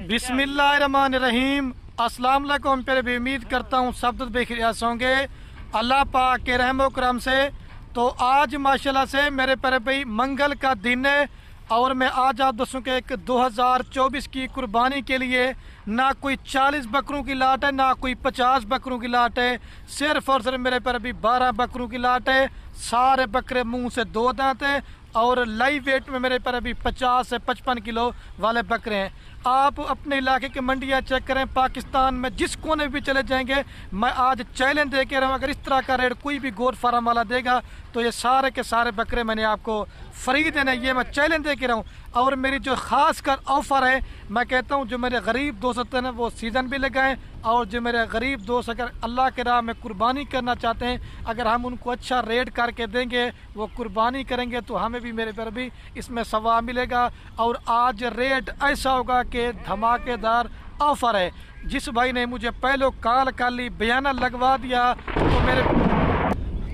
बिस्मिल्लाहिर्रहमानिर्रहीम। अस्सलाम वालेकुम। फिर भी उम्मीद करता हूँ सब तो बेखैरियत होंगे अल्लाह पाक के रहम व करम से। तो आज माशाल्लाह से मेरे प्यारे भाई मंगल का दिन है और मैं आज आप दोस्तों के एक 2024 की कुर्बानी के लिए ना कोई 40 बकरों की लाट है ना कोई 50 बकरों की लाट है, सिर्फ और सिर्फ मेरे प्यारे भाई 12 बकरों की लाट है। सारे बकरे मुंह से 2 दांत है और लाइव वेट में मेरे पर अभी 50 से 55 किलो वाले बकरे हैं। आप अपने इलाके की मंडियाँ चेक करें, पाकिस्तान में जिस कोने भी चले जाएंगे, मैं आज चैलेंज दे के रहा हूँ, अगर इस तरह का रेट कोई भी गोट फार्म वाला देगा तो ये सारे के सारे बकरे मैंने आपको फ्री देने, ये मैं चैलेंज दे के रहा हूँ। और मेरी जो ख़ास कर ऑफ़र है, मैं कहता हूँ जो मेरे गरीब दोस्त होते हैं वो सीज़न भी लगाएं, और जो मेरे गरीब दोस्त अगर अल्लाह के राह में कुर्बानी करना चाहते हैं, अगर हम उनको अच्छा रेट करके देंगे वो कुर्बानी करेंगे तो हमें भी मेरे पर भी इसमें सवाब मिलेगा। और आज रेट ऐसा होगा कि धमाकेदार ऑफ़र है। जिस भाई ने मुझे पहले कॉल कर ली, बयाना लगवा दिया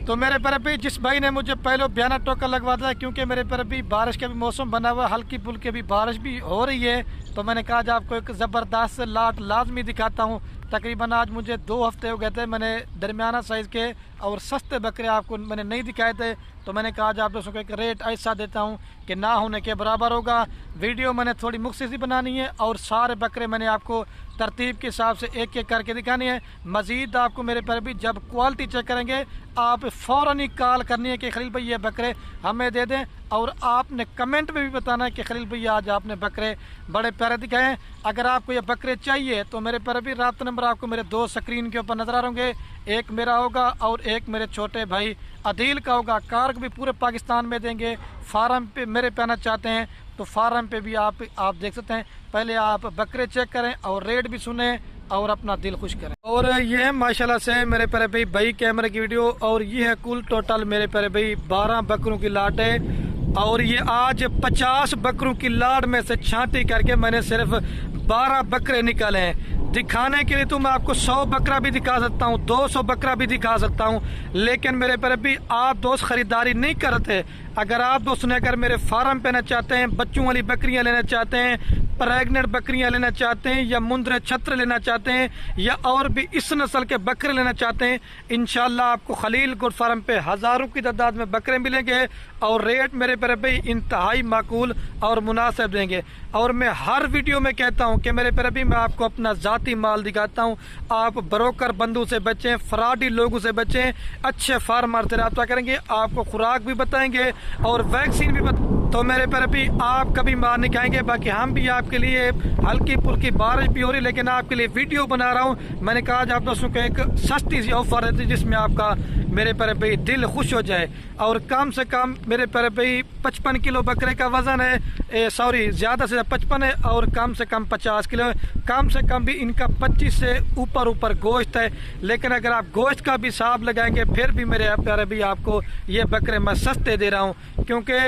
तो मेरे पर भी जिस भाई ने मुझे पहले बयाना टोकन लगवा दिया, क्योंकि मेरे पर भी बारिश का भी मौसम बना हुआ, हल्की फुल्की भी बारिश भी हो रही है, तो मैंने कहा आज आपको एक ज़बरदस्त लाट लाजमी दिखाता हूँ। तकरीबन आज मुझे 2 हफ्ते हो गए थे, मैंने दरमियाना साइज़ के और सस्ते बकरे आपको मैंने नहीं दिखाए थे, तो मैंने कहा आज आप दोस्तों को एक रेट ऐसा देता हूँ कि ना होने के बराबर होगा। वीडियो मैंने थोड़ी मुख्तसर बनानी है और सारे बकरे मैंने आपको तरतीब के हिसाब से एक एक करके दिखानी है। मज़ीद आपको मेरे पर भी जब क्वालिटी चेक करेंगे आप फ़ौरन ही कॉल करनी है कि खलील भाई ये बकरे हमें दे दें, और आपने कमेंट में भी बताना है कि खलील भाई आज आपने बकरे बड़े प्यारे दिखाए हैं। अगर आपको ये बकरे चाहिए तो मेरे पर भी राब्ता नंबर आपको मेरे 2 स्क्रीन के ऊपर नज़र आ रहे होंगे, एक मेरा होगा और एक मेरे छोटे भाई अदील का होगा। कार भी पूरे पाकिस्तान में देंगे। फार्म पे मेरे पे आना चाहते हैं तो फार्म पे भी आप देख सकते हैं। पहले आप बकरे चेक करें और रेट भी सुने और अपना दिल खुश करें। और ये है माशाल्लाह से मेरे प्यारे भाई कैमरे की वीडियो, और ये है कुल टोटल मेरे प्यारे भाई 12 बकरों की लाट है। और ये आज 50 बकरों की लाट में से छांटी करके मैंने सिर्फ 12 बकरे निकाले हैं। दिखाने के लिए तो मैं आपको 100 बकरा भी दिखा सकता हूँ, 200 बकरा भी दिखा सकता हूँ, लेकिन मेरे पर भी आप दोस्त खरीदारी नहीं करते। अगर आप दोस्त ने अगर मेरे फार्म पे लेना चाहते हैं, बच्चों वाली बकरियां लेना चाहते हैं, प्रेग्नेंट बकरियां लेना चाहते हैं, या मुंदरे छत्र लेना चाहते हैं, या और भी इस नस्ल के बकरे लेना चाहते हैं, इंशाल्लाह आपको खलील गोट फार्म पे हज़ारों की तादाद में बकरे मिलेंगे और रेट मेरे पर भी इंतहाई माकूल और मुनासिब देंगे। और मैं हर वीडियो में कहता हूँ कि मेरे पर भी मैं आपको अपना ज़ाती माल दिखाता हूँ। आप ब्रोकर बंधु से बचें, फ्रॉडी लोगों से बचें, अच्छे फार्मर से रब्ता करेंगे, आपको खुराक भी बताएंगे और वैक्सीन भी तो मेरे पर भी आप कभी मार नहीं खाएंगे। बाकी हम भी आपके लिए हल्की फुल्की बारिश भी हो रही, लेकिन आपके लिए वीडियो बना रहा हूँ। मैंने कहा आज आप दोस्तों को एक सस्ती सी ऑफर है जिसमें आपका मेरे पर भाई दिल खुश हो जाए। और कम से कम मेरे पर भाई 55 किलो बकरे का वजन है, सॉरी ज़्यादा से 55 है, और कम से कम 50 किलो है। कम से कम भी इनका 25 से ऊपर गोश्त है, लेकिन अगर आप गोश्त का भी हिसाब लगाएंगे फिर भी मेरे प्यारे भी आपको ये बकरे मैं सस्ते दे रहा हूँ, क्योंकि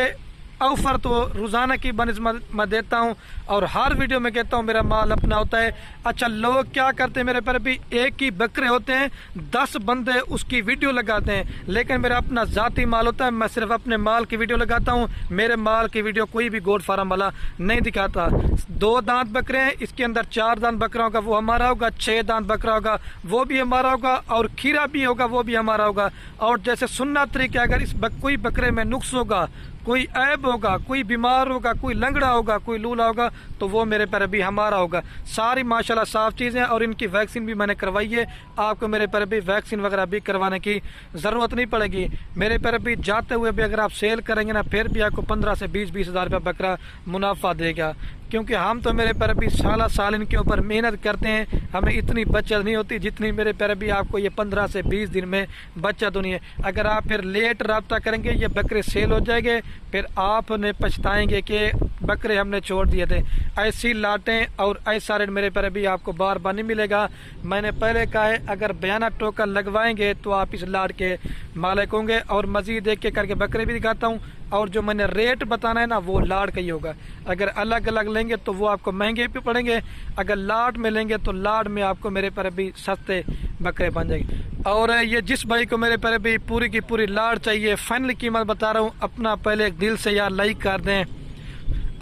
ऑफर तो रोज़ाना की बनिस्बत मैं देता हूँ और हर वीडियो में कहता हूँ मेरा माल अपना होता है। अच्छा, लोग क्या करते हैं, मेरे पर भी एक ही बकरे होते हैं, 10 बंदे उसकी वीडियो लगाते हैं, लेकिन मेरा अपना ज़ाती माल होता है, मैं सिर्फ अपने माल की वीडियो लगाता हूँ। मेरे माल की वीडियो कोई भी गोट फार्म वाला नहीं दिखाता। 2 दांत बकरे हैं, इसके अंदर 4 दांत बकरा होगा वो हमारा होगा, 6 दांत बकरा होगा वो भी हमारा होगा, और खीरा भी होगा वो भी हमारा होगा। और जैसे सुन्ना तरीके अगर इस कोई बकरे में नुक्स होगा, कोई ऐब होगा, कोई बीमार होगा, कोई लंगड़ा होगा, कोई लूला होगा, तो वो मेरे पर भी हमारा होगा। सारी माशाल्लाह साफ चीज़ें, और इनकी वैक्सीन भी मैंने करवाई है। आपको मेरे पर भी वैक्सीन वगैरह भी करवाने की ज़रूरत नहीं पड़ेगी। मेरे पर भी जाते हुए भी अगर आप सेल करेंगे ना, फिर भी आपको 15 से 20 हज़ार रुपये बकरा मुनाफा देगा, क्योंकि हम तो मेरे पर भी साल इनके ऊपर मेहनत करते हैं। हमें इतनी बचत नहीं होती जितनी मेरे पर भी आपको ये 15 से 20 दिन में बचत होनी है। अगर आप फिर लेट रब्ता करेंगे ये बकरे सेल हो जाएंगे, फिर आपने पछताएंगे कि बकरे हमने छोड़ दिए थे। ऐसी लाटें और ऐसा रेट मेरे पर भी आपको बार बार नहीं मिलेगा। मैंने पहले कहा है, अगर बयाना टोकन लगवाएंगे तो आप इस लाट के मालिक होंगे। और मजीद एक करके बकरे भी दिखाता हूँ, और जो मैंने रेट बताना है ना वो लाट का ही होगा। अगर अलग अलग लेंगे तो वो आपको महंगे भी पड़ेंगे, अगर लाट में लेंगे तो लाट में आपको मेरे पर भी सस्ते बकरे बन जाएंगे। और ये जिस भाई को मेरे पर भी पूरी की पूरी लाट चाहिए, फाइनल कीमत बता रहा हूँ, अपना पहले दिल से यार लाइक कर दें।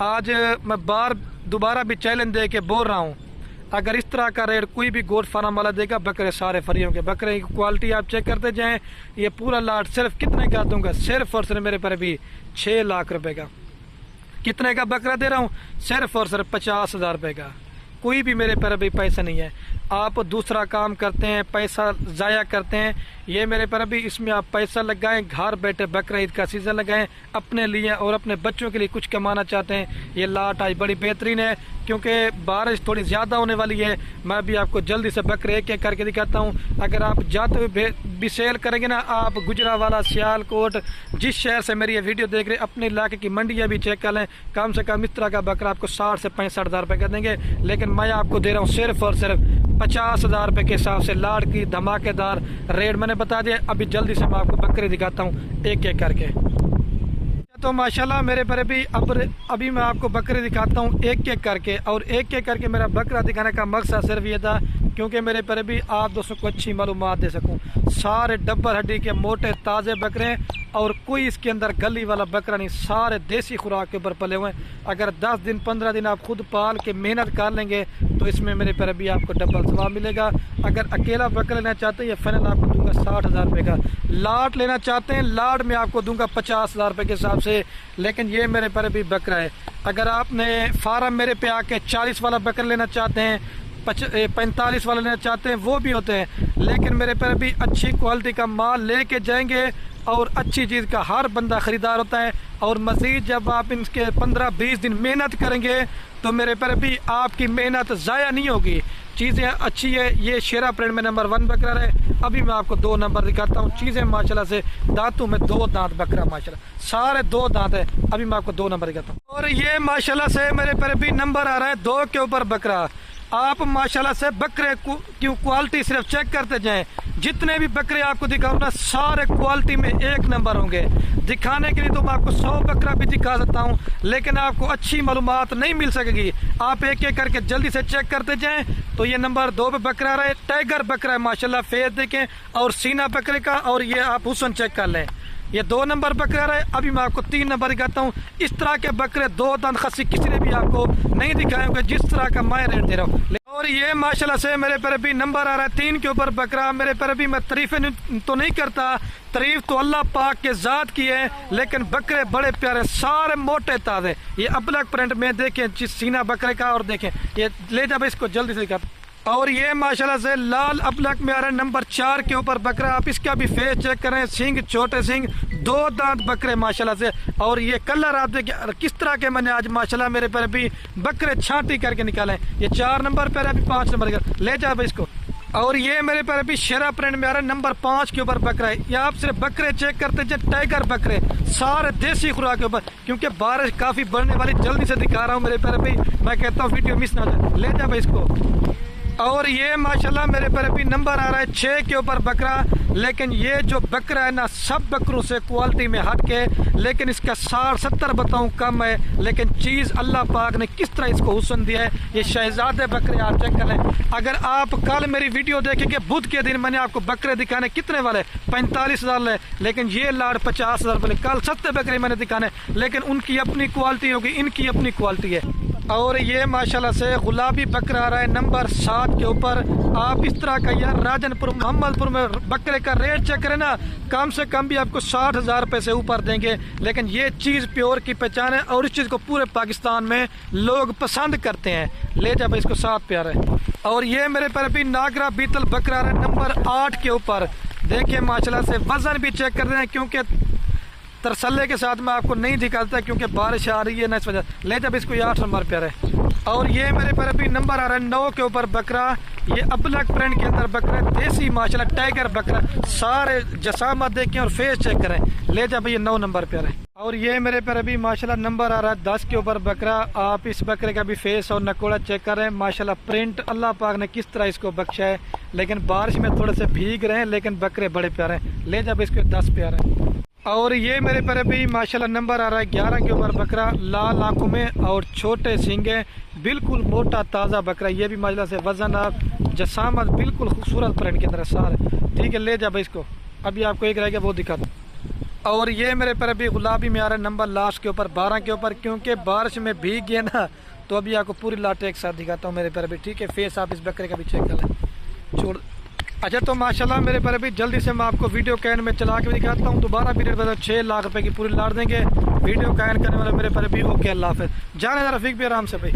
आज मैं बार दोबारा भी चैलेंज दे के बोल रहा हूँ, अगर इस तरह का रेट कोई भी गोट फार्म वाला देगा, बकरे सारे फ्री होंगे। बकरे की क्वालिटी आप चेक करते जाएं। ये पूरा लाट सिर्फ कितने का दूंगा? सिर्फ और सिर्फ मेरे पर भी 6 लाख रुपए का। कितने का बकरा दे रहा हूँ? सिर्फ और सिर्फ 50,000 रुपए का। कोई भी मेरे पर अभी पैसा नहीं है। आप दूसरा काम करते हैं, पैसा ज़ाया करते हैं। ये मेरे पर अभी इसमें आप पैसा लगाएं, घर बैठे बकरा ईद का सीज़न लगाएं अपने लिए और अपने बच्चों के लिए कुछ कमाना चाहते हैं। ये लाट आज बड़ी बेहतरीन है क्योंकि बारिश थोड़ी ज़्यादा होने वाली है। मैं भी आपको जल्दी से बकरे एक एक करके दिखाता हूँ। अगर आप जाते हुए भी सेल करेंगे ना, आप गुजरावाला, सियालकोट, जिस शहर से मेरी ये वीडियो देख रहे हैं, अपने इलाके की मंडियाँ भी चेक कर लें। कम से कम इस तरह का बकरा आपको 60 से 65,000 रुपये का देंगे। लेकिन मैं आपको दे रहा हूँ सिर्फ और सिर्फ 50,000 रुपये के हिसाब से। लाट की धमाकेदार रेट मैंने बता दिया। अभी जल्दी से मैं आपको बकरे दिखाता हूँ एक एक करके। तो माशाल्लाह मेरे पर भी अभी मैं आपको बकरे दिखाता हूँ एक एक करके। और एक एक करके मेरा बकरा दिखाने का मकसद सिर्फ ये था क्योंकि मेरे पर भी आप दोस्तों को अच्छी मालूमात दे सकूँ। सारे डब्बर हड्डी के मोटे ताज़े बकरे हैं और कोई इसके अंदर गली वाला बकरा नहीं। सारे देसी खुराक के ऊपर पले हुए हैं। अगर 10 दिन 15 दिन आप खुद पाल के मेहनत कर लेंगे तो इसमें मेरे पर भी आपको डबल सवाब मिलेगा। अगर अकेला बकरा लेना चाहते हैं, ये फाइनल आपको दूंगा 60,000 रुपये का। लाट लेना चाहते हैं, लाट में आपको दूंगा 50,000 रुपये के हिसाब से। लेकिन ये मेरे पर भी बकरा है। अगर आपने फार्म मेरे पे आके 40 वाला बकरा लेना चाहते हैं, 45 वाला लेना चाहते हैं, वो भी होते हैं। लेकिन मेरे पर भी अच्छी क्वालिटी का माल लेके जाएंगे और अच्छी चीज़ का हर बंदा ख़रीदार होता है। और मज़ीद जब आप इनके 15-20 दिन मेहनत करेंगे तो मेरे पर भी आपकी मेहनत ज़ाया नहीं होगी। चीज़ें अच्छी है। ये शेरा प्रिंट में नंबर 1 बकरा है। अभी मैं आपको 2 नंबर दिखाता हूँ। चीज़ें माशाल्लाह से, दांतों में 2 दांत बकरा माशाल्लाह, सारे 2 दांत है। अभी मैं आपको 2 नंबर दिखाता हूँ। और ये माशाल्लाह से मेरे पर भी नंबर आ रहा है 2 के ऊपर बकरा। आप माशाल्लाह से बकरे की क्वालिटी सिर्फ चेक करते जाएं। जितने भी बकरे आपको दिखाऊं ना, सारे क्वालिटी में 1 नंबर होंगे। दिखाने के लिए तो मैं आपको 100 बकरा भी दिखा सकता हूं, लेकिन आपको अच्छी मालूमात नहीं मिल सकेगी। आप एक एक करके जल्दी से चेक करते जाएं। तो ये नंबर 2 पे बकरा रहा है, टाइगर बकरा है माशाल्लाह। फेस देखें और सीना बकरे का, और ये आप हुस्न चेक कर लें। ये 2 नंबर बकरा रहा है। अभी मैं आपको 3 नंबर दिखाता हूँ। इस तरह के बकरे 2 दांत खस्सी किसी ने भी आपको नहीं दिखाए होंगे जिस तरह का मैं रेट दे रहा हूँ। और ये माशाल्लाह से मेरे पर भी नंबर आ रहा है 3 के ऊपर बकरा। मेरे पर भी मैं तारीफें तो नहीं करता, तारीफ तो अल्लाह पाक के ज़ात की है, लेकिन बकरे बड़े प्यारे, सारे मोटे ताज़े। ये अबलग प्रिंट में देखें जिस सीना बकरे का, और देखें ये ले जा भाई, इसको जल्दी से दिखाता। और ये माशाल्लाह से लाल अबलग में आ रहा है नंबर 4 के ऊपर बकरा। आप इसका भी फेस चेक करें, सिंग छोटे सिंग, 2 दांत बकरे माशाल्लाह से। और ये कलर आप देखिए किस तरह के मैंने आज माशाल्लाह मेरे पर भी बकरे छांटी करके निकाले। ये 4 नंबर पर अभी 5 नंबर का ले जा भाई इसको। और ये मेरे पर अभी शेरा प्रिंट में आ रहा है नंबर 5 के ऊपर बकरा है। ये आप सिर्फ बकरे चेक करते जाए, टाइगर बकरे, सारे देसी खुराक के ऊपर। क्योंकि बारिश काफी बढ़ने वाली, जल्दी से दिखा रहा हूँ मेरे पर भी। मैं कहता हूँ वीडियो मिस ना हो जाए। ले जा भाई इसको। और ये माशाल्लाह मेरे पर अभी नंबर आ रहा है 6 के ऊपर बकरा। लेकिन ये जो बकरा है ना, सब बकरों से क्वालिटी में हट के, लेकिन इसका 60-70 बताऊं कम है। लेकिन चीज़ अल्लाह पाक ने किस तरह इसको हुस्न दिया है। ये शहजादे बकरे आप चेक कर लें। अगर आप कल मेरी वीडियो देखेंगे, बुध के दिन मैंने आपको बकरे दिखाने कितने वाले, 45,000 ले, लेकिन ये लाड़ 50,000 वाले। कल सस्ते बकरे मैंने दिखाने, लेकिन उनकी अपनी क्वालिटी होगी, इनकी अपनी क्वालिटी है। और ये माशाल्लाह से गुलाबी बकरा आ रहा है नंबर 7 के ऊपर। आप इस तरह का यार राजनपुर, मोहम्मदपुर में बकरे का रेट चेक करें ना, कम से कम भी आपको 60,000 रुपये से ऊपर देंगे। लेकिन ये चीज़ प्योर की पहचान है और इस चीज़ को पूरे पाकिस्तान में लोग पसंद करते हैं। ले जा भाई इसको, 7 प्यार है। और ये मेरे पर भी नागरा बीतल बकरा आ रहा है नंबर 8 के ऊपर। देखिए माशाल्लाह से वजन भी चेक कर रहे हैं, क्योंकि तरसले के साथ मैं आपको नहीं दिखाता क्योंकि बारिश आ रही है ना, इस वजह। ले जब इसको 8 नंबर पे है। और ये मेरे पर अभी नंबर आ रहा है 9 के ऊपर बकरा। ये अबलग प्रिंट के अंदर बकरा, देसी माशाल्लाह टाइगर बकरा, सारे जसामत देखें और फेस चेक करें। ले जा भाई, ये 9 नंबर पे है। और ये मेरे पर अभी माशाल्लाह नंबर आ रहा है 10 के ऊपर बकरा। आप इस बकरे का भी फेस और नकोड़ा चेक करें। माशाल्लाह प्रिंट अल्लाह पाक ने किस तरह इसको बख्शा है। लेकिन बारिश में थोड़े से भीग रहे हैं, लेकिन बकरे बड़े प्यारे हैं। ले जा भाई इसको, 10 प्यारे। और ये मेरे पर अभी माशाल्लाह नंबर आ रहा है 11 के ऊपर बकरा। लाल आंखों में और छोटे सींगे, बिल्कुल मोटा ताज़ा बकरा। ये भी माशाल्लाह से वजन आप जसामत बिल्कुल खूबसूरत प्रिंट के अंदर सारे। ठीक है, ले जा भाई इसको। अभी आपको एक रहेगा वो दिखा दूँ। और ये मेरे पर अभी गुलाबी में आ रहा है नंबर लास्ट के ऊपर 12 के ऊपर। क्योंकि बारिश में भीग गए ना तो अभी आपको पूरी लाटें एक साथ दिखाता हूँ मेरे पर भी, ठीक है। फेस आप इस बकरे का भी चेक कर लें, छोड़। अच्छा, तो माशाल्लाह मेरे पर भी जल्दी से मैं आपको वीडियो कैन में चला के भी दिखाता हूँ। दोबारा भी रेट बता 6 लाख रुपए की पूरी लाट देंगे। वीडियो कैन करने वाले मेरे पर भी ओके, अल्लाह हाफ़िज़। जाने रफीक भी आराम से भाई।